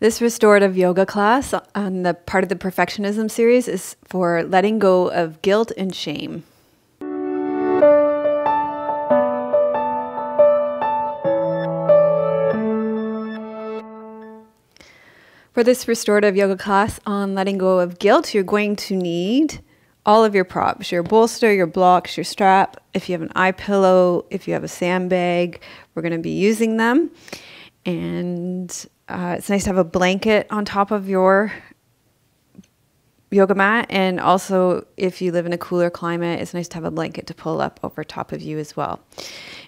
This restorative yoga class on the part of the perfectionism series is for letting go of guilt and shame. For this restorative yoga class on letting go of guilt, you're going to need all of your props, your bolster, your blocks, your strap. If you have an eye pillow, if you have a sandbag, we're going to be using them. And it's nice to have a blanket on top of your yoga mat. And also, if you live in a cooler climate, it's nice to have a blanket to pull up over top of you as well.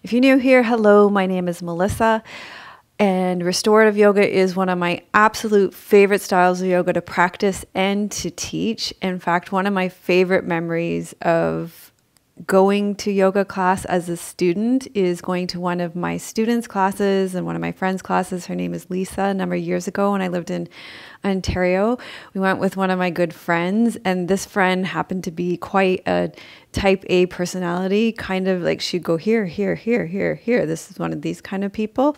If you're new here, hello, my name is Melissa. And restorative yoga is one of my absolute favorite styles of yoga to practice and to teach. In fact, one of my favorite memories of going to yoga class as a student is going to one of my students' classes and one of my friends' classes. Her name is Lisa. A number of years ago when I lived in Ontario, we went with one of my good friends, and this friend happened to be quite a type A personality, kind of like she'd go here, here, here, here, here. This is one of these kind of people.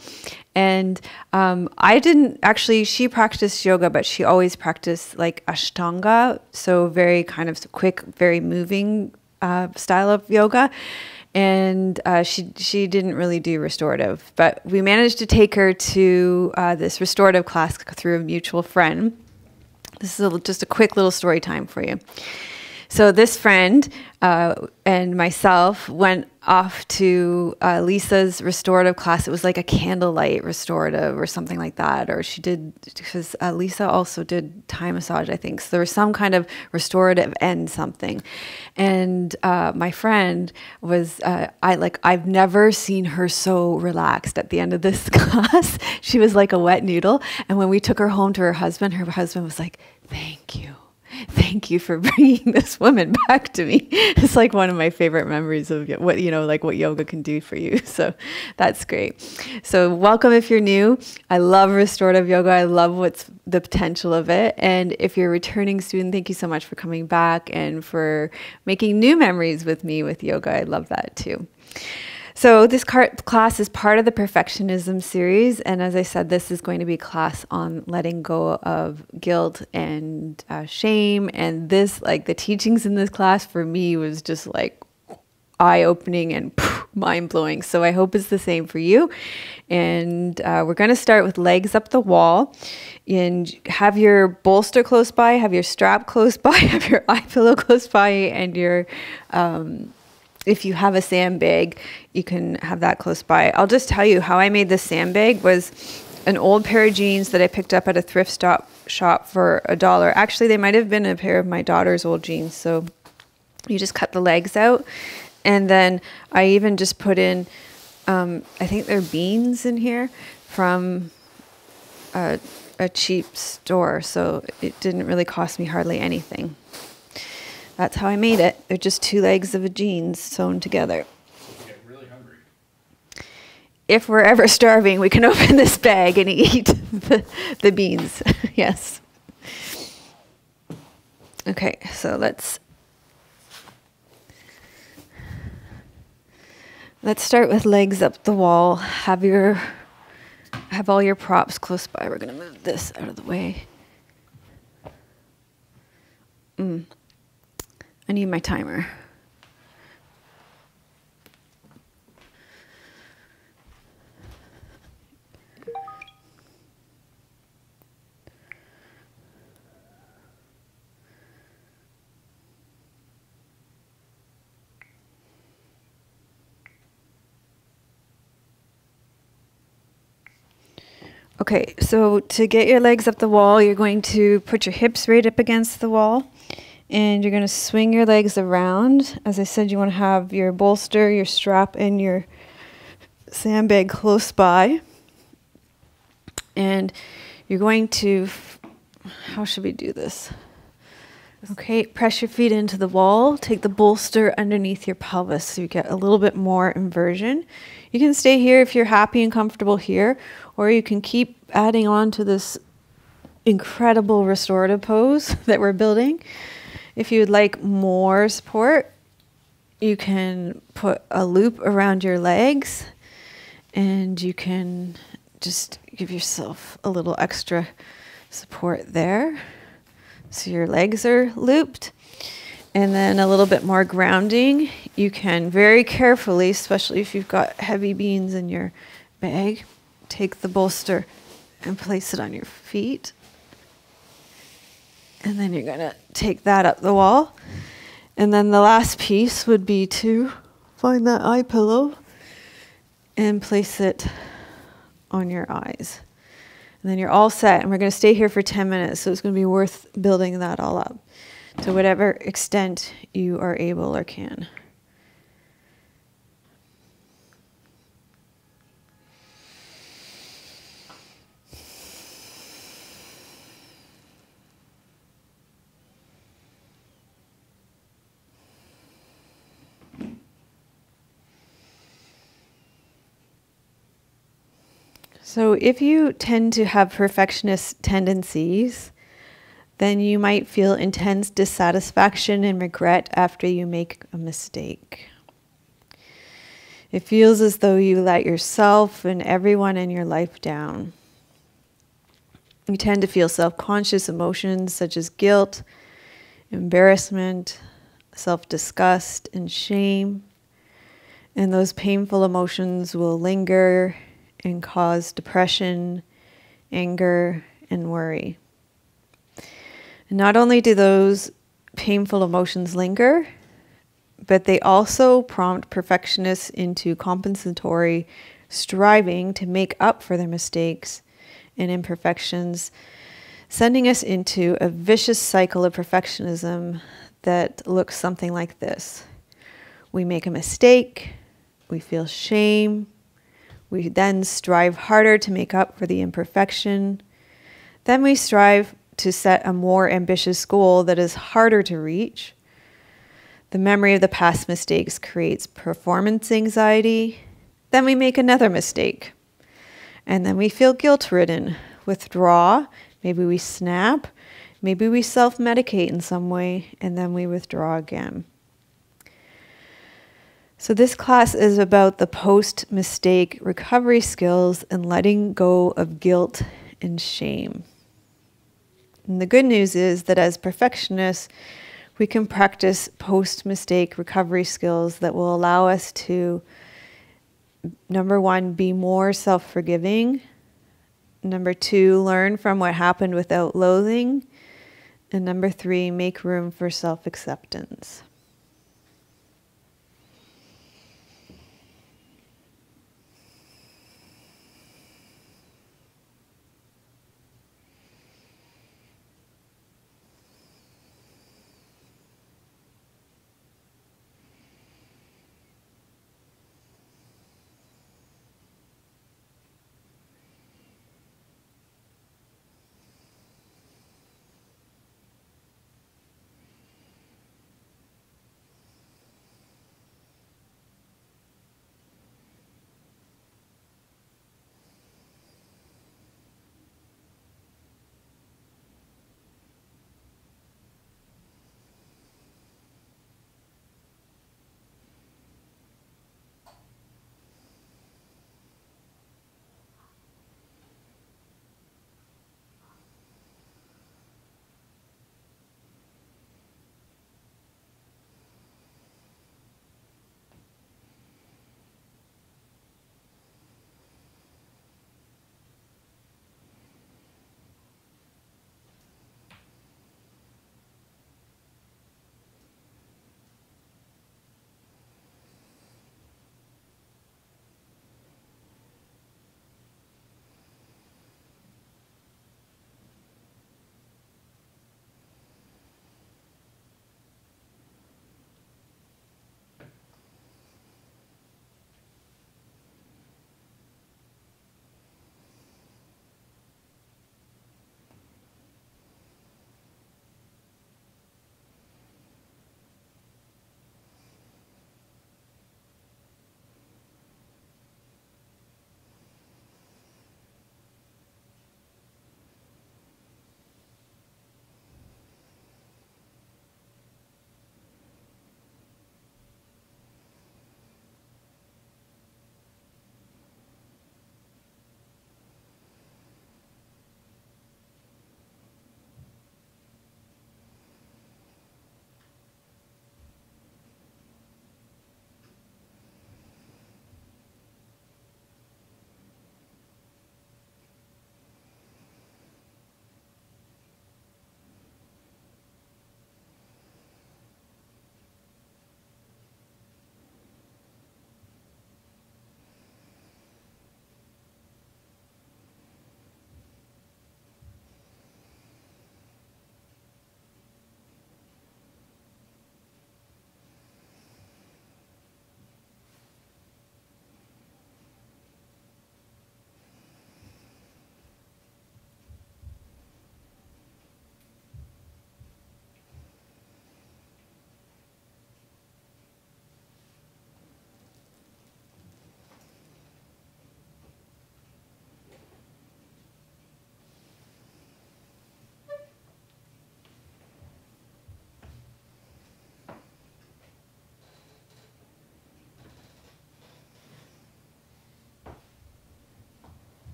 And I didn't actually, she practiced yoga, but she always practiced like Ashtanga. So very kind of quick, very moving style of yoga. And she didn't really do restorative, but we managed to take her to this restorative class through a mutual friend. This is just a quick little story time for you. So this friend and myself went off to Lisa's restorative class. It was like a candlelight restorative or something like that. Or she did, because Lisa also did Thai massage, I think. So there was some kind of restorative and something. And my friend was, I've never seen her so relaxed at the end of this class. She was like a wet noodle. And when we took her home to her husband was like, thank you. Thank you for bringing this woman back to me. It's like one of my favorite memories of what, like what yoga can do for you. So that's great. So welcome if you're new. I love restorative yoga. I love what's the potential of it. And if you're a returning student, thank you so much for coming back and for making new memories with me with yoga. I love that too. So this class is part of the Perfectionism series. And as I said, this is going to be a class on letting go of guilt and shame. And this, like the teachings in this class for me was just like eye-opening and mind-blowing. So I hope it's the same for you. And we're going to start with legs up the wall. And have your bolster close by, have your strap close by, have your eye pillow close by, and your... if you have a sandbag, you can have that close by. I'll just tell you how I made this sandbag was an old pair of jeans that I picked up at a thrift shop for $1. Actually, they might have been a pair of my daughter's old jeans. So you just cut the legs out. And then I even just put in, I think they're beans in here from a cheap store. So it didn't really cost me hardly anything. That's how I made it. They're just two legs of a jeans sewn together. I get really hungry. If we're ever starving, we can open this bag and eat the beans. Yes. Okay, so let's start with legs up the wall. Have all your props close by. We're going to move this out of the way. I need my timer. Okay, so to get your legs up the wall, you're going to put your hips right up against the wall. And you're going to swing your legs around. As I said, you want to have your bolster, your strap, and your sandbag close by. And you're going to, how should we do this? Okay, press your feet into the wall. Take the bolster underneath your pelvis so you get a little bit more inversion. You can stay here if you're happy and comfortable here, or you can keep adding on to this incredible restorative pose that we're building. If you would like more support, you can put a loop around your legs and you can just give yourself a little extra support there. So your legs are looped. And then a little bit more grounding. You can very carefully, especially if you've got heavy beans in your bag, take the bolster and place it on your feet. And then you're going to take that up the wall. And then the last piece would be to find that eye pillow and place it on your eyes. And then you're all set. And we're going to stay here for 10 minutes. So it's going to be worth building that all up to whatever extent you are able or can. So if you tend to have perfectionist tendencies, then you might feel intense dissatisfaction and regret after you make a mistake. It feels as though you let yourself and everyone in your life down. You tend to feel self-conscious emotions such as guilt, embarrassment, self-disgust, and shame. And those painful emotions will linger and cause depression, anger, and worry. And not only do those painful emotions linger, but they also prompt perfectionists into compensatory striving to make up for their mistakes and imperfections, sending us into a vicious cycle of perfectionism that looks something like this. We make a mistake, we feel shame, we then strive harder to make up for the imperfection. Then we strive to set a more ambitious goal that is harder to reach. The memory of the past mistakes creates performance anxiety. Then we make another mistake. And then we feel guilt-ridden, withdraw, maybe we snap, maybe we self-medicate in some way, and then we withdraw again. So this class is about the post-mistake recovery skills and letting go of guilt and shame. And the good news is that as perfectionists, we can practice post-mistake recovery skills that will allow us to, number one, be more self-forgiving. Number two, learn from what happened without loathing. And number three, make room for self-acceptance.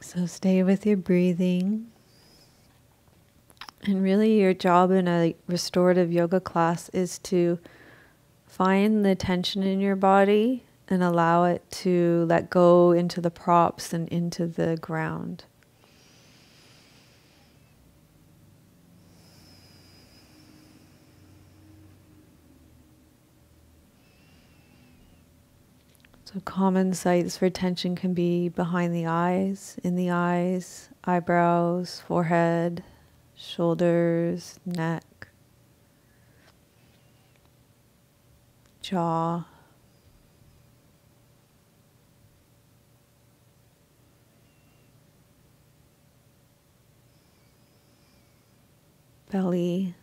So stay with your breathing. And really your job in a restorative yoga class is to find the tension in your body and allow it to let go into the props and into the ground. So common sites for tension can be behind the eyes, in the eyes, eyebrows, forehead, shoulders, neck, jaw, belly.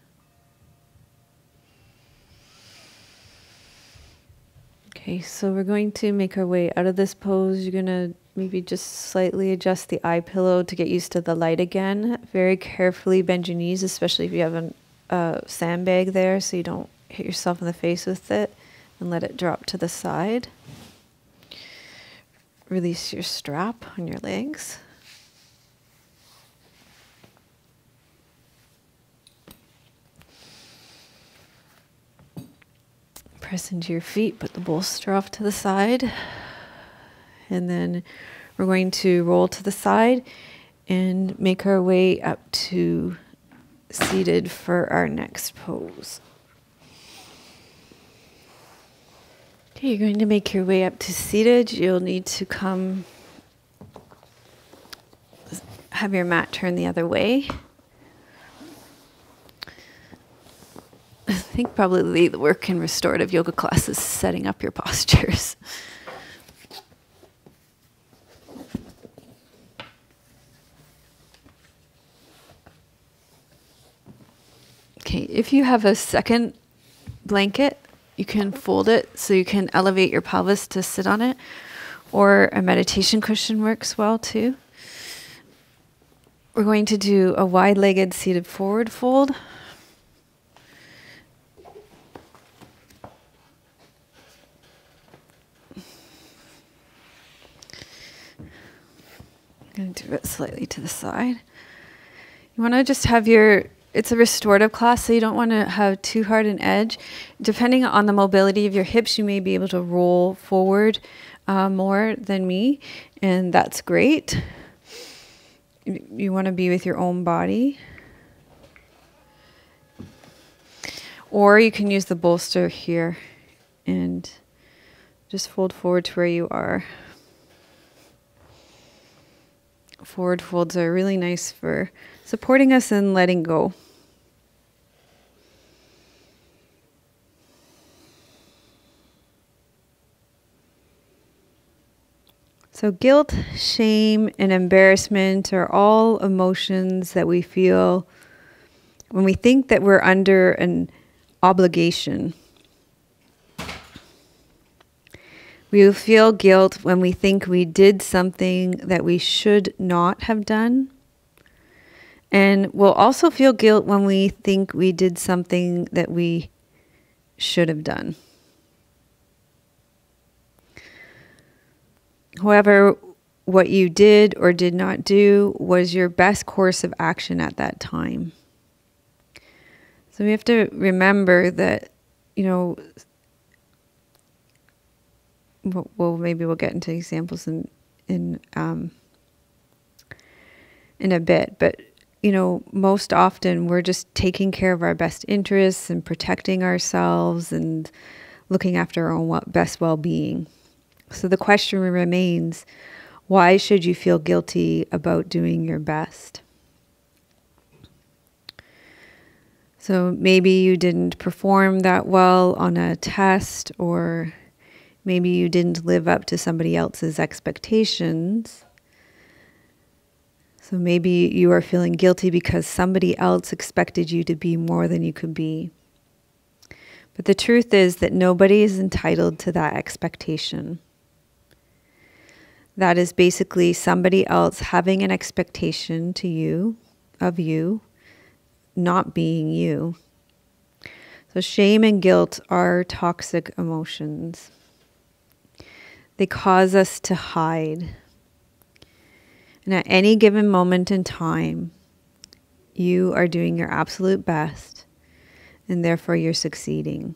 Okay, so we're going to make our way out of this pose. You're going to maybe just slightly adjust the eye pillow to get used to the light again. Very carefully bend your knees, especially if you have a sandbag there, so you don't hit yourself in the face with it, and let it drop to the side. Release your strap on your legs. Press into your feet, put the bolster off to the side. And then we're going to roll to the side and make our way up to seated for our next pose. Okay, you're going to make your way up to seated. You'll need to have your mat turn the other way. I think probably the work in restorative yoga class is setting up your postures. Okay, if you have a second blanket, you can fold it so you can elevate your pelvis to sit on it, or a meditation cushion works well too. We're going to do a wide-legged seated forward fold. I'm going to do it slightly to the side. You want to just have it's a restorative class, so you don't want to have too hard an edge. Depending on the mobility of your hips, you may be able to roll forward more than me, and that's great. You want to be with your own body. Or you can use the bolster here and just fold forward to where you are. Forward folds are really nice for supporting us and letting go. So guilt, shame, and embarrassment are all emotions that we feel when we think that we're under an obligation. We will feel guilt when we think we did something that we should not have done. And we'll also feel guilt when we think we did something that we should have done. However, what you did or did not do was your best course of action at that time. So we have to remember that, well, maybe we'll get into examples in a bit, but most often we're just taking care of our best interests and protecting ourselves and looking after our own best well-being. So the question remains, why should you feel guilty about doing your best? So maybe you didn't perform that well on a test, or maybe you didn't live up to somebody else's expectations. So maybe you are feeling guilty because somebody else expected you to be more than you could be. But the truth is that nobody is entitled to that expectation. That is basically somebody else having an expectation of you, not being you. So shame and guilt are toxic emotions. They cause us to hide. And at any given moment in time, you are doing your absolute best, and therefore you're succeeding.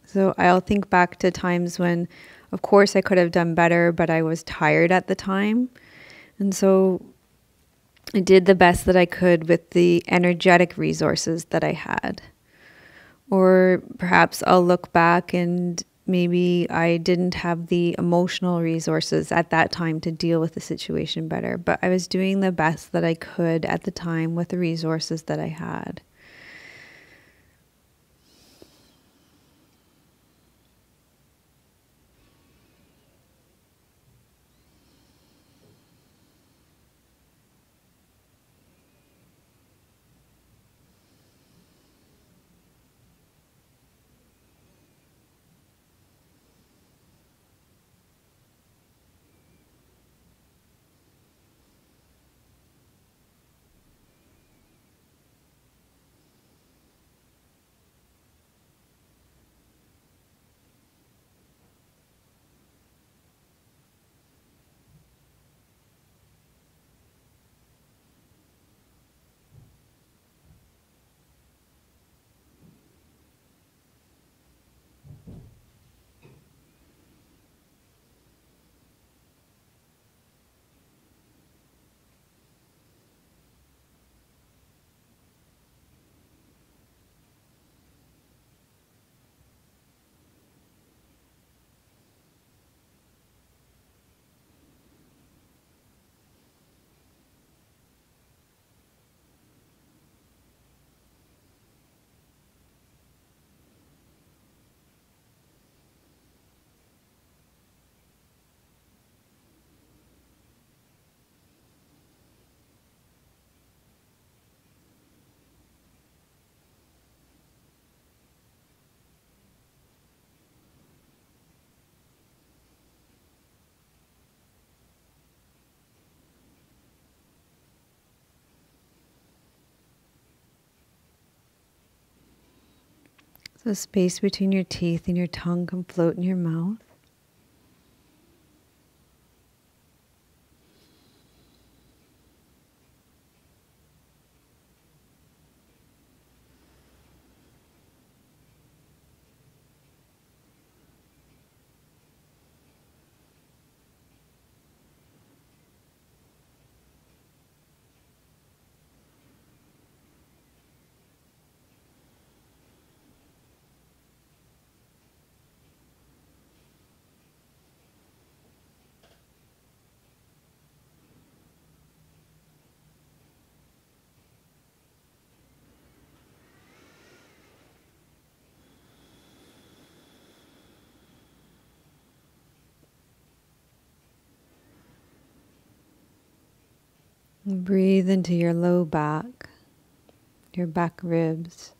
So I'll think back to times when, of course, I could have done better, but I was tired at the time. And so I did the best that I could with the energetic resources that I had. Or perhaps I'll look back and maybe I didn't have the emotional resources at that time to deal with the situation better, but I was doing the best that I could at the time with the resources that I had. So space between your teeth and your tongue can float in your mouth. And breathe into your low back, your back ribs.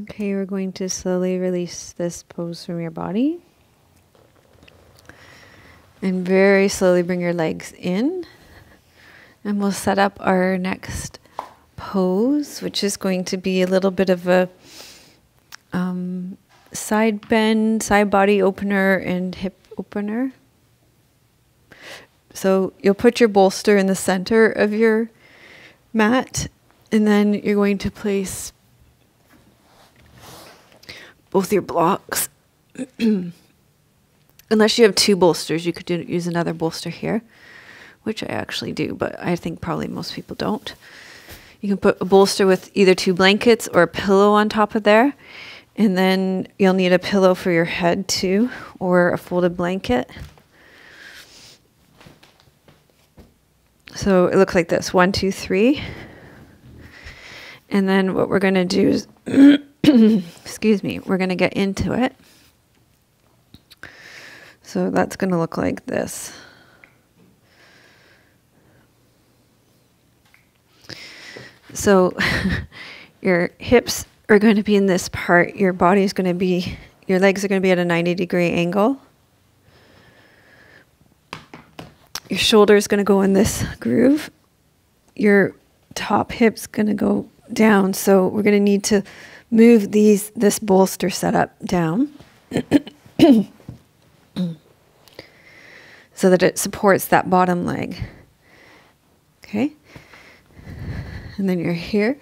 Okay, we're going to slowly release this pose from your body. And very slowly bring your legs in. And we'll set up our next pose, which is going to be a little bit of a side bend, side body opener, and hip opener. So you'll put your bolster in the center of your mat, and then you're going to place both your blocks. Unless you have two bolsters, you could use another bolster here, which I actually do, but I think probably most people don't. You can put a bolster with either two blankets or a pillow on top of there, and then you'll need a pillow for your head too, or a folded blanket. So it looks like this, 1, 2, 3. And then what we're going to do is, excuse me, we're going to get into it. So that's going to look like this. So your hips are going to be in this part. Your body is going to be, your legs are going to be at a 90-degree angle. Your shoulder is going to go in this groove. Your top hip's going to go down. So we're going to need to move this bolster setup down so that it supports that bottom leg. Okay? And then you're here.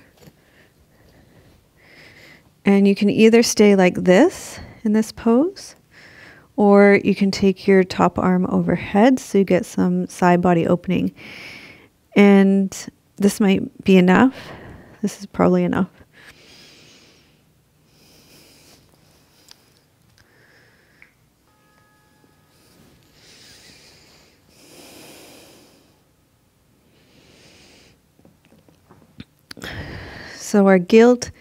And you can either stay like this in this pose, or you can take your top arm overhead so you get some side body opening. And this might be enough. This is probably enough. So our guilt,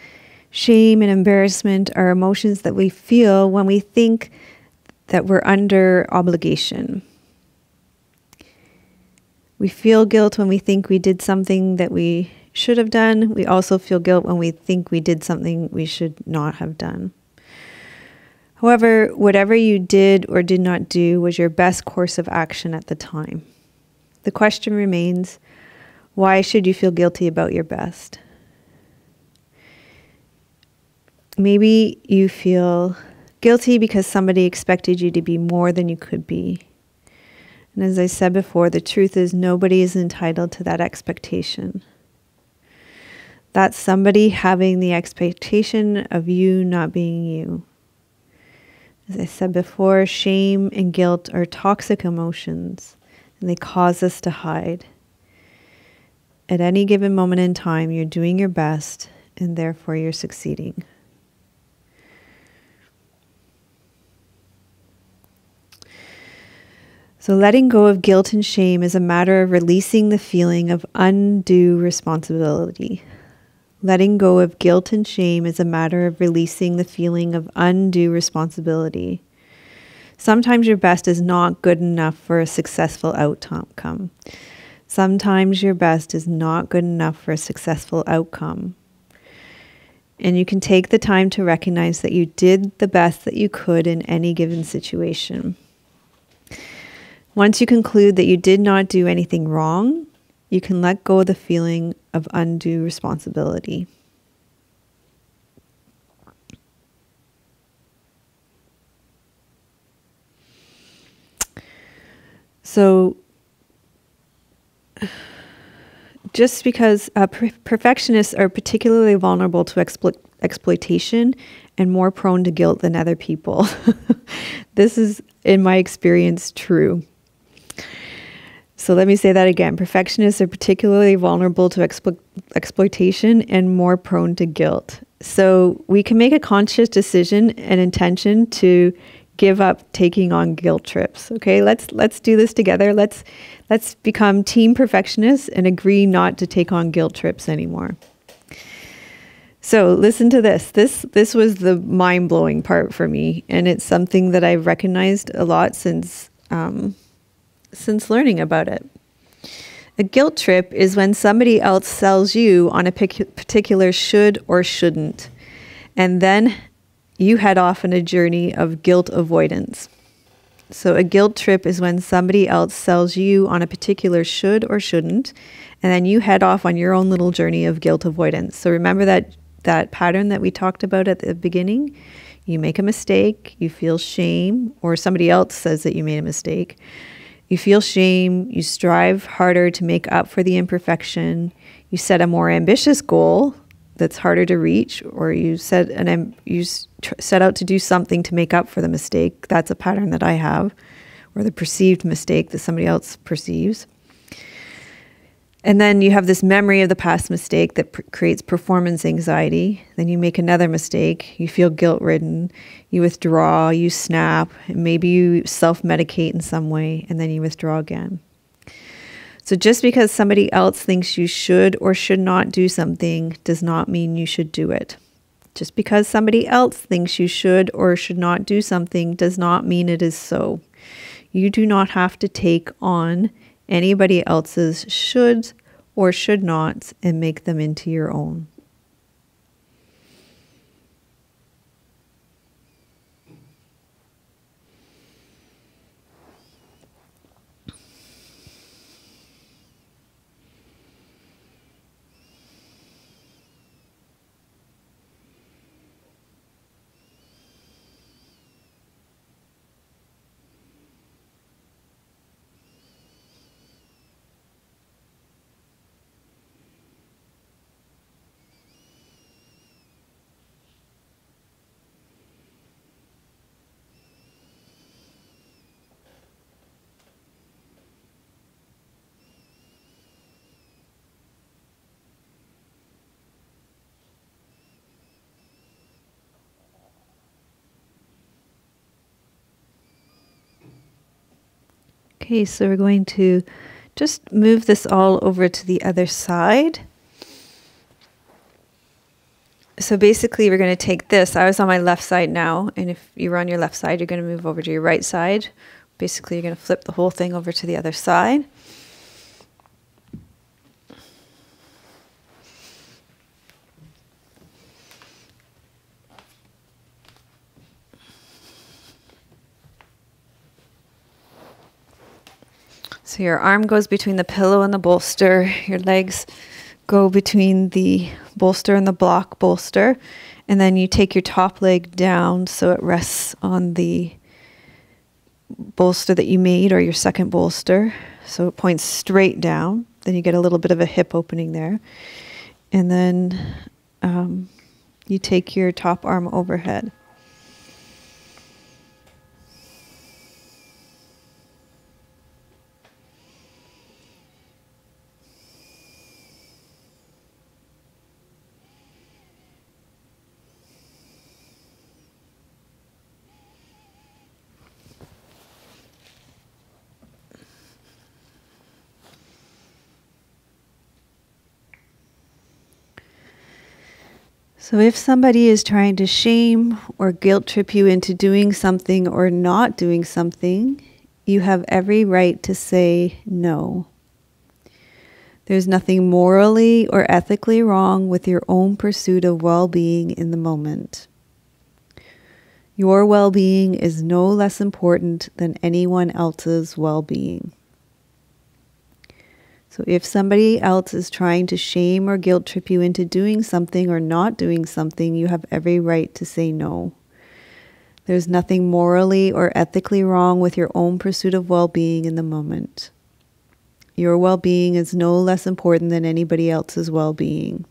shame, and embarrassment are emotions that we feel when we think that we're under obligation. We feel guilt when we think we did something that we should have done. We also feel guilt when we think we did something we should not have done. However, whatever you did or did not do was your best course of action at the time. The question remains, why should you feel guilty about your best? Maybe you feel guilty because somebody expected you to be more than you could be. And as I said before, the truth is nobody is entitled to that expectation. That's somebody having the expectation of you not being you. As I said before, shame and guilt are toxic emotions, and they cause us to hide. At any given moment in time, you're doing your best, and therefore you're succeeding. So letting go of guilt and shame is a matter of releasing the feeling of undue responsibility. Letting go of guilt and shame is a matter of releasing the feeling of undue responsibility. Sometimes your best is not good enough for a successful outcome. Sometimes your best is not good enough for a successful outcome. And you can take the time to recognize that you did the best that you could in any given situation. Once you conclude that you did not do anything wrong, you can let go of the feeling of undue responsibility. So, just because perfectionists are particularly vulnerable to exploitation and more prone to guilt than other people. This is, in my experience, true. So let me say that again. Perfectionists are particularly vulnerable to exploitation and more prone to guilt. So we can make a conscious decision and intention to give up taking on guilt trips. Okay, let's do this together. Let's become team perfectionists and agree not to take on guilt trips anymore. So listen to this. This was the mind-blowing part for me, and it's something that I've recognized a lot since learning about it. A guilt trip is when somebody else sells you on a particular should or shouldn't. And then you head off on a journey of guilt avoidance. So a guilt trip is when somebody else sells you on a particular should or shouldn't, and then you head off on your own little journey of guilt avoidance. So remember that pattern that we talked about at the beginning? You make a mistake, you feel shame, or somebody else says that you made a mistake. You feel shame, you strive harder to make up for the imperfection, you set a more ambitious goal that's harder to reach, or you set out to do something to make up for the mistake. That's a pattern that I have, or the perceived mistake that somebody else perceives. And then you have this memory of the past mistake that creates performance anxiety. Then you make another mistake, you feel guilt-ridden, you withdraw, you snap, and maybe you self-medicate in some way, and then you withdraw again. So just because somebody else thinks you should or should not do something does not mean you should do it. Just because somebody else thinks you should or should not do something does not mean it is so. You do not have to take on anybody else's shoulds or should nots and make them into your own. Okay, so we're going to just move this all over to the other side. So basically we're going to take this. I was on my left side now, and if you're on your left side, you're going to move over to your right side. Basically, you're going to flip the whole thing over to the other side. So your arm goes between the pillow and the bolster. Your legs go between the bolster and the block bolster. And then you take your top leg down so it rests on the bolster that you made, or your second bolster. So it points straight down. Then you get a little bit of a hip opening there. And then you take your top arm overhead. So if somebody is trying to shame or guilt trip you into doing something or not doing something, you have every right to say no. There's nothing morally or ethically wrong with your own pursuit of well-being in the moment. Your well-being is no less important than anyone else's well-being. So if somebody else is trying to shame or guilt trip you into doing something or not doing something, you have every right to say no. There's nothing morally or ethically wrong with your own pursuit of well-being in the moment. Your well-being is no less important than anybody else's well-being.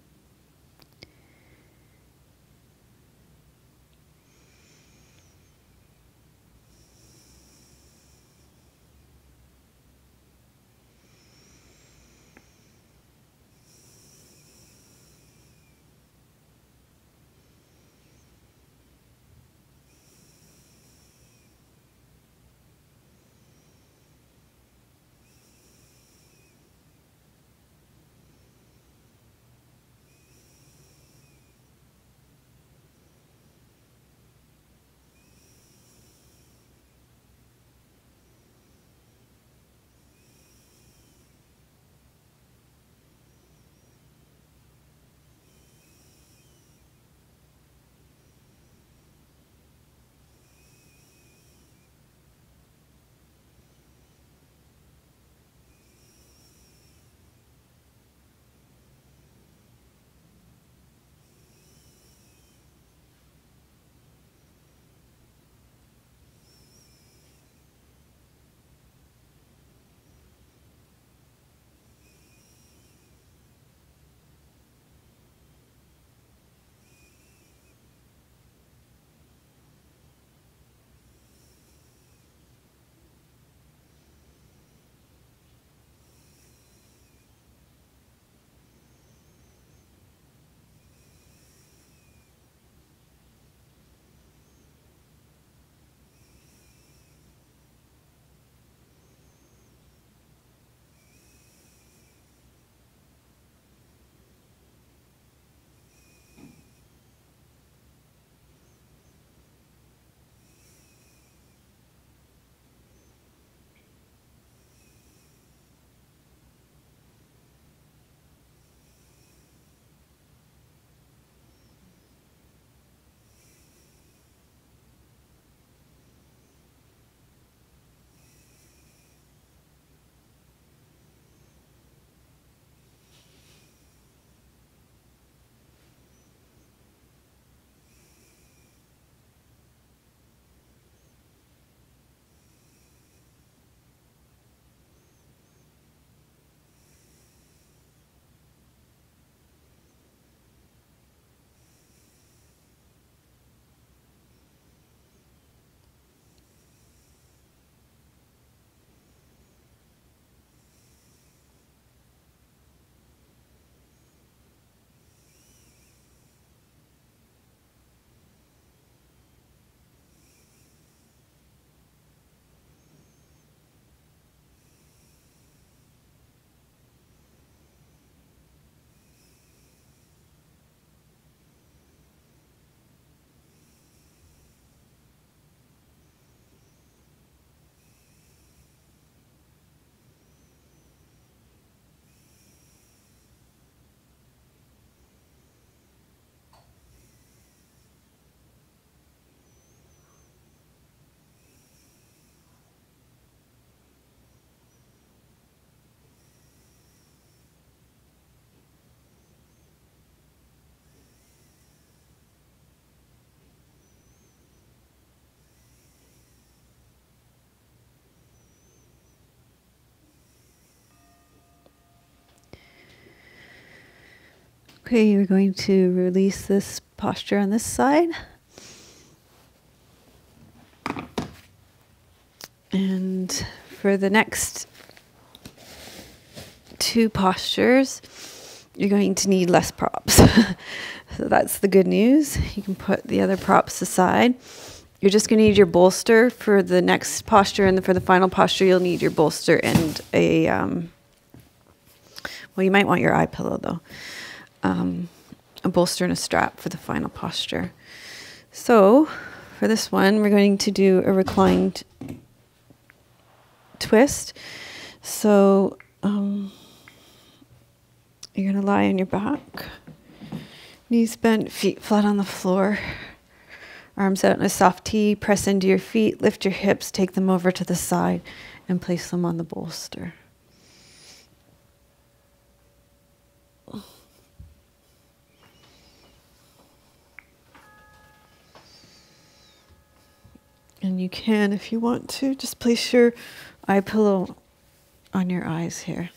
Okay, we're going to release this posture on this side. And for the next 2 postures, you're going to need less props. So that's the good news. You can put the other props aside. You're just going to need your bolster for the next posture, and for the final posture, you'll need your bolster and a, well, you might want your eye pillow though. A bolster and a strap for the final posture. So for this one, we're going to do a reclined twist. So you're going to lie on your back, knees bent, feet flat on the floor, arms out in a soft T, press into your feet, lift your hips, take them over to the side, and place them on the bolster. And you can, if you want to, just place your eye pillow on your eyes here.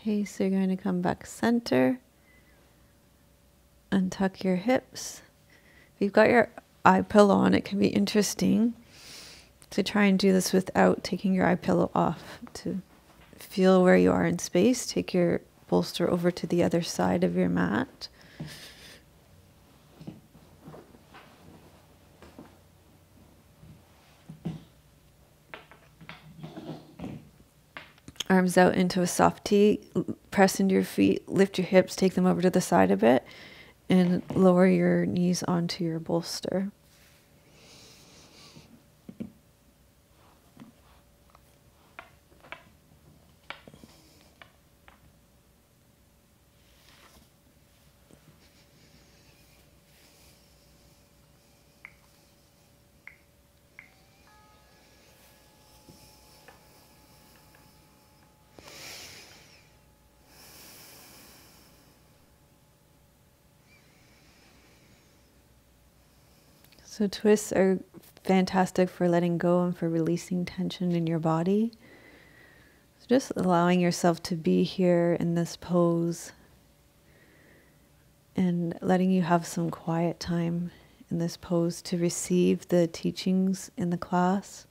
Okay, so you're going to come back center. Untuck your hips. If you've got your eye pillow on, it can be interesting to try and do this without taking your eye pillow off. To feel where you are in space, take your bolster over to the other side of your mat. Arms out into a soft T, press into your feet, lift your hips, take them over to the side a bit, and lower your knees onto your bolster. So twists are fantastic for letting go and for releasing tension in your body. So just allowing yourself to be here in this pose and letting you have some quiet time in this pose to receive the teachings in the class.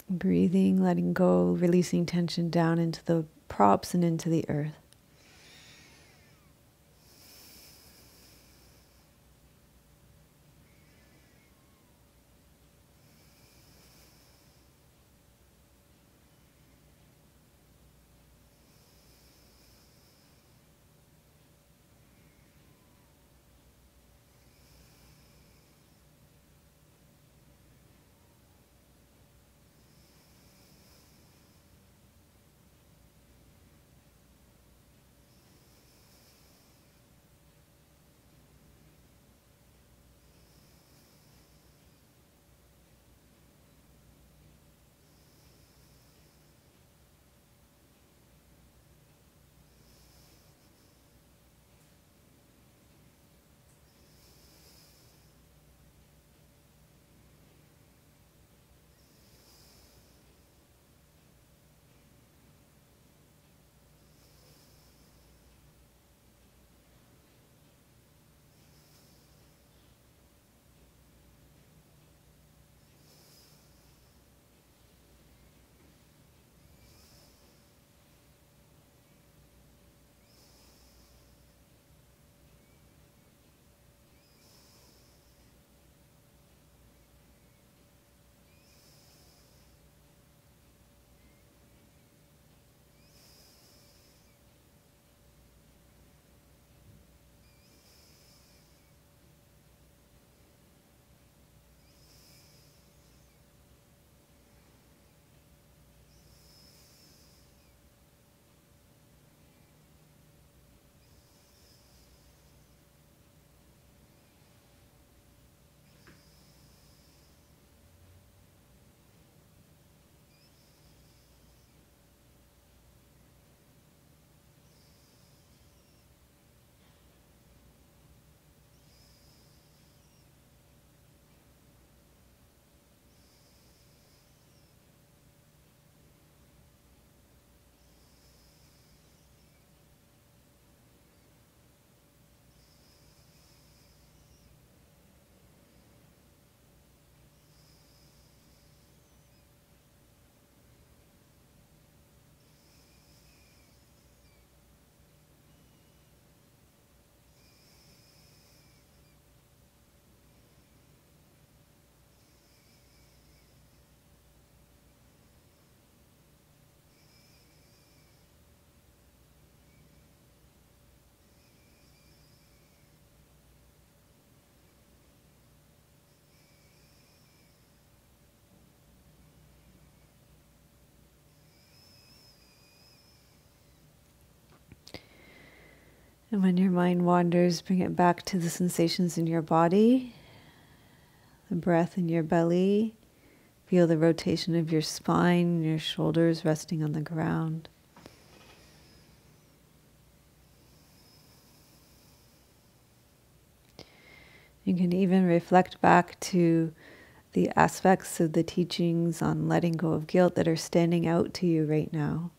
Breathing, letting go, releasing tension down into the props and into the earth. And when your mind wanders, bring it back to the sensations in your body, the breath in your belly. Feel the rotation of your spine, your shoulders resting on the ground. You can even reflect back to the aspects of the teachings on letting go of guilt that are standing out to you right now.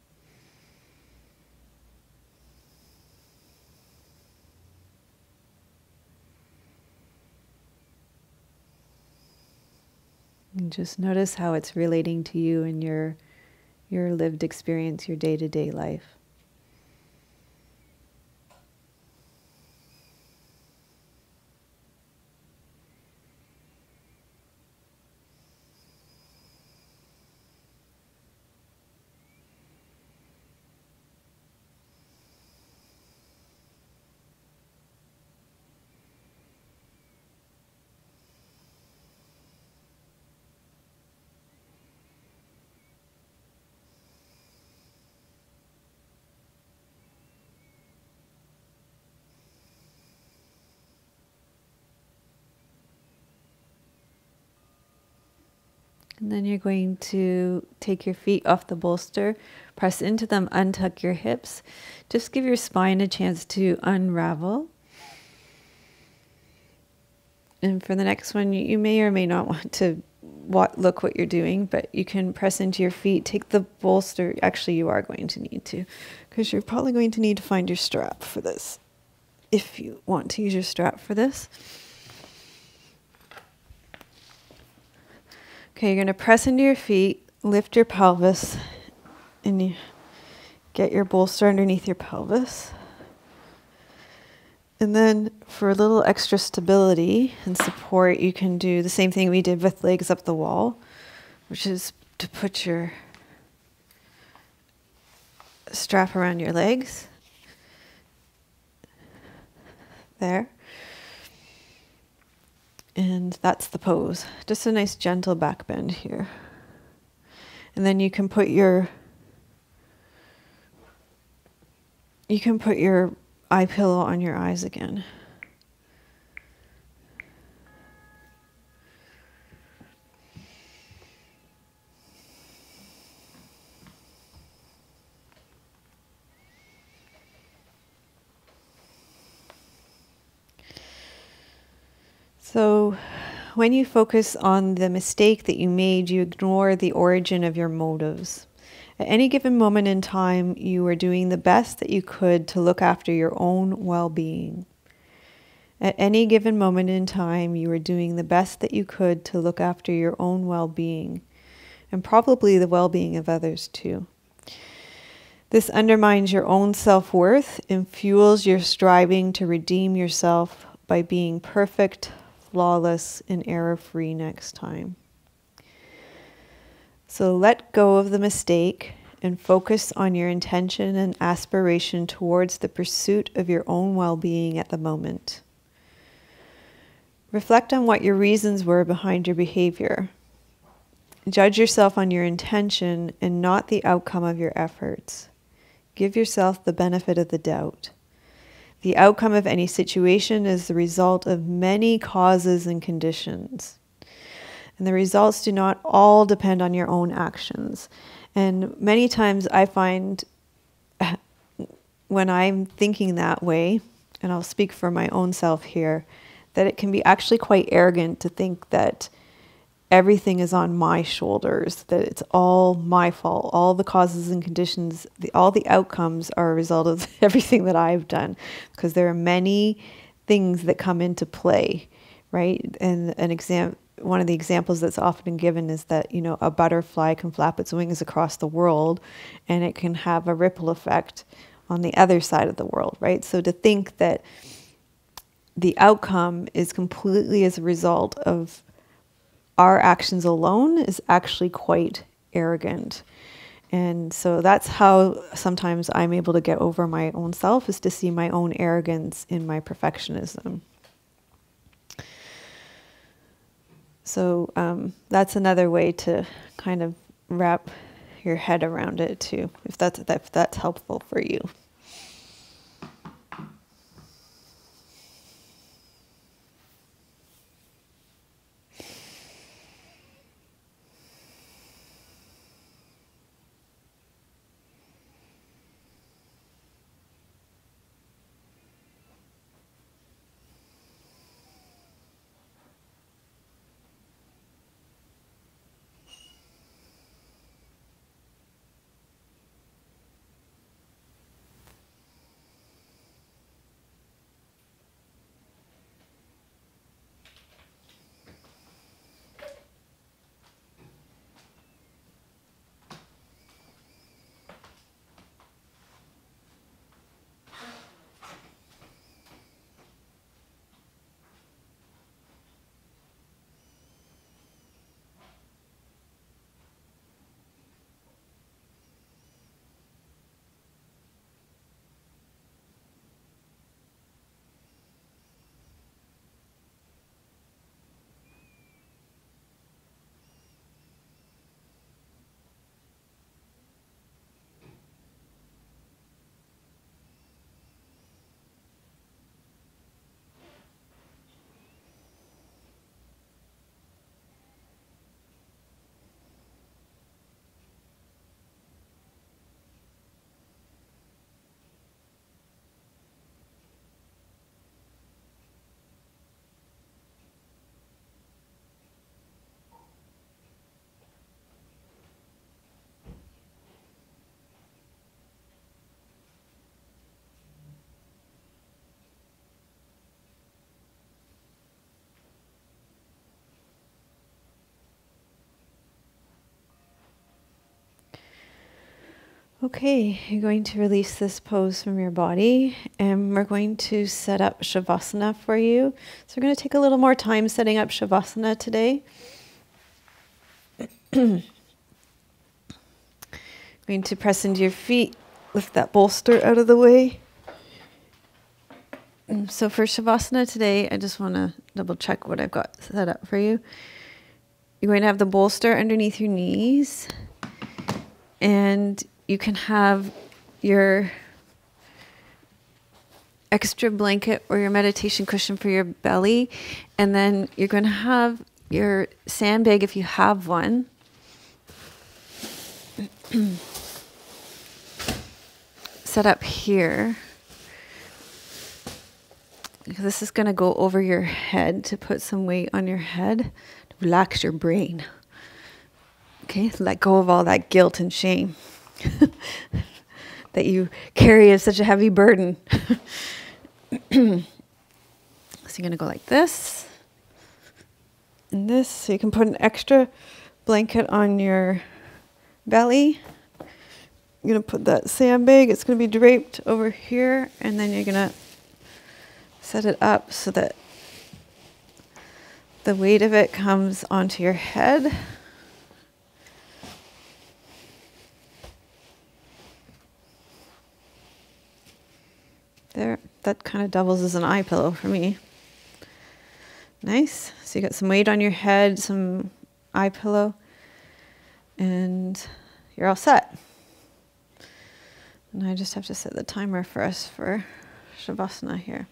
And just notice how it's relating to you and your lived experience, your day-to-day life. And then you're going to take your feet off the bolster, press into them, untuck your hips. Just give your spine a chance to unravel. And for the next one, you may or may not want to look what you're doing, but you can press into your feet, take the bolster. Actually, you are going to need to, because you're probably going to need to find your strap for this, if you want to use your strap for this. Okay, you're going to press into your feet, lift your pelvis, and you get your bolster underneath your pelvis. And then for a little extra stability and support, you can do the same thing we did with legs up the wall, which is to put your strap around your legs. There. And that's the pose. Just a nice gentle back bend here. And then you can put your eye pillow on your eyes again. So when you focus on the mistake that you made, you ignore the origin of your motives. At any given moment in time, you are doing the best that you could to look after your own well-being. At any given moment in time, you are doing the best that you could to look after your own well-being, and probably the well-being of others too. This undermines your own self-worth and fuels your striving to redeem yourself by being perfect, flawless, and error-free next time. So let go of the mistake and focus on your intention and aspiration towards the pursuit of your own well-being at the moment. Reflect on what your reasons were behind your behavior. Judge yourself on your intention and not the outcome of your efforts. Give yourself the benefit of the doubt. The outcome of any situation is the result of many causes and conditions. And the results do not all depend on your own actions. And many times I find when I'm thinking that way, and I'll speak for my own self here, that it can be actually quite arrogant to think that everything is on my shoulders, that it's all my fault. All the causes and conditions, all the outcomes are a result of everything that I've done, because there are many things that come into play, right? And one of the examples that's often given is that, a butterfly can flap its wings across the world and it can have a ripple effect on the other side of the world, right? So to think that the outcome is completely as a result of our actions alone is actually quite arrogant. And so that's how sometimes I'm able to get over my own self, is to see my own arrogance in my perfectionism. So that's another way to kind of wrap your head around it too, if that's helpful for you. Okay, you're going to release this pose from your body, and we're going to set up shavasana for you. So we're going to take a little more time setting up shavasana today. Going to press into your feet, lift that bolster out of the way. So for shavasana today, I just want to double check what I've got set up for you. You're going to have the bolster underneath your knees, and you can have your extra blanket or your meditation cushion for your belly, and then you're going to have your sandbag if you have one. Set up here. This is going to go over your head to put some weight on your head, to relax your brain. Okay, let go of all that guilt and shame that you carry as such a heavy burden. So you're going to go like this and this. So you can put an extra blanket on your belly. You're going to put that sandbag. It's going to be draped over here, and then you're going to set it up so that the weight of it comes onto your head. There, that kind of doubles as an eye pillow for me. Nice. So you got some weight on your head, some eye pillow, and you're all set. And I just have to set the timer for us for shavasana here.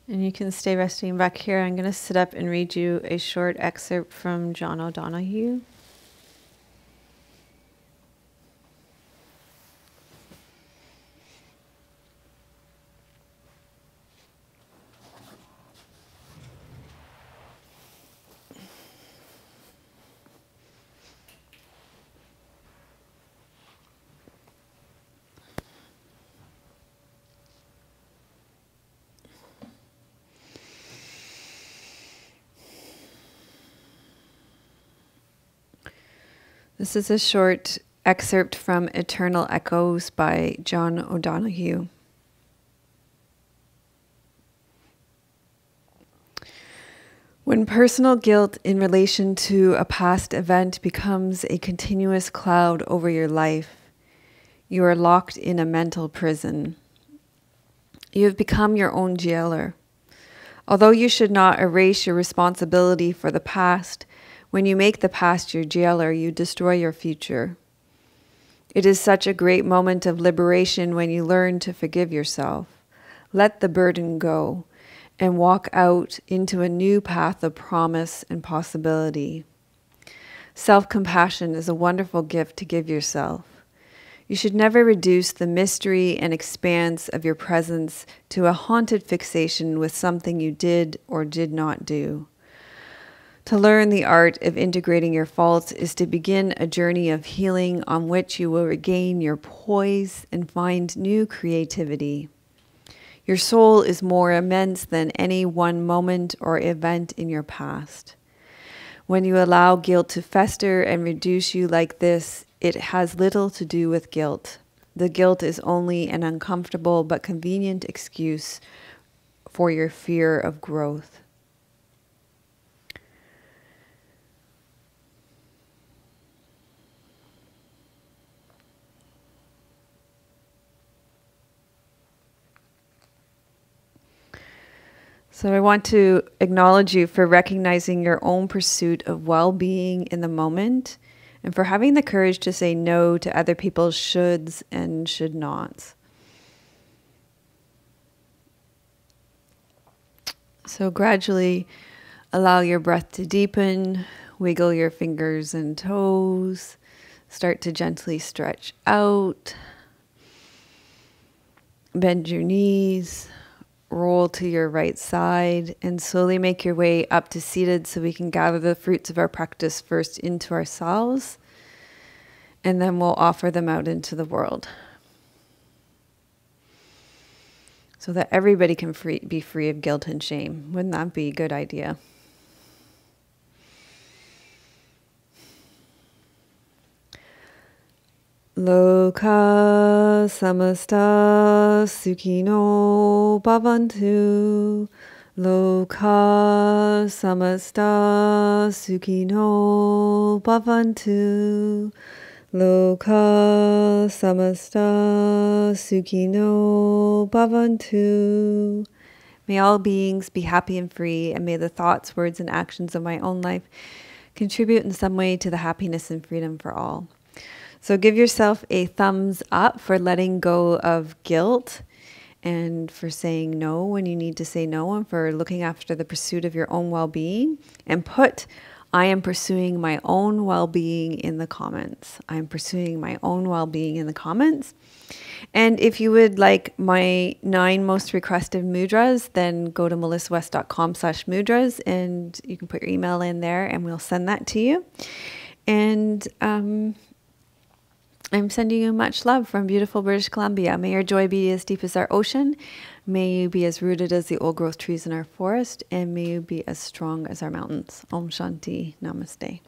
And you can stay resting back here. I'm going to sit up and read you a short excerpt from John O'Donohue. This is a short excerpt from Eternal Echoes by John O'Donohue. When personal guilt in relation to a past event becomes a continuous cloud over your life, you are locked in a mental prison. You have become your own jailer. Although you should not erase your responsibility for the past, when you make the past your jailer, you destroy your future. It is such a great moment of liberation when you learn to forgive yourself. Let the burden go and walk out into a new path of promise and possibility. Self-compassion is a wonderful gift to give yourself. You should never reduce the mystery and expanse of your presence to a haunted fixation with something you did or did not do. To learn the art of integrating your faults is to begin a journey of healing on which you will regain your poise and find new creativity. Your soul is more immense than any one moment or event in your past. When you allow guilt to fester and reduce you like this, it has little to do with guilt. The guilt is only an uncomfortable but convenient excuse for your fear of growth. So I want to acknowledge you for recognizing your own pursuit of well-being in the moment and for having the courage to say no to other people's shoulds and should nots. So gradually allow your breath to deepen, wiggle your fingers and toes, start to gently stretch out, bend your knees, roll to your right side, and slowly make your way up to seated so we can gather the fruits of our practice first into ourselves, and then we'll offer them out into the world so that everybody can be free of guilt and shame. Wouldn't that be a good idea? Loka samasta sukhino bhavantu. Loka samasta sukhino bhavantu. Loka samasta sukhino bhavantu. May all beings be happy and free, and may the thoughts, words, and actions of my own life contribute in some way to the happiness and freedom for all. So give yourself a thumbs up for letting go of guilt and for saying no when you need to say no, and for looking after the pursuit of your own well-being. And put "I am pursuing my own well-being" in the comments. I am pursuing my own well-being in the comments. And if you would like my 9 most requested mudras, then go to melissawest.com/mudras and you can put your email in there and we'll send that to you. And I'm sending you much love from beautiful British Columbia. May your joy be as deep as our ocean. May you be as rooted as the old growth trees in our forest. And may you be as strong as our mountains. Om Shanti. Namaste.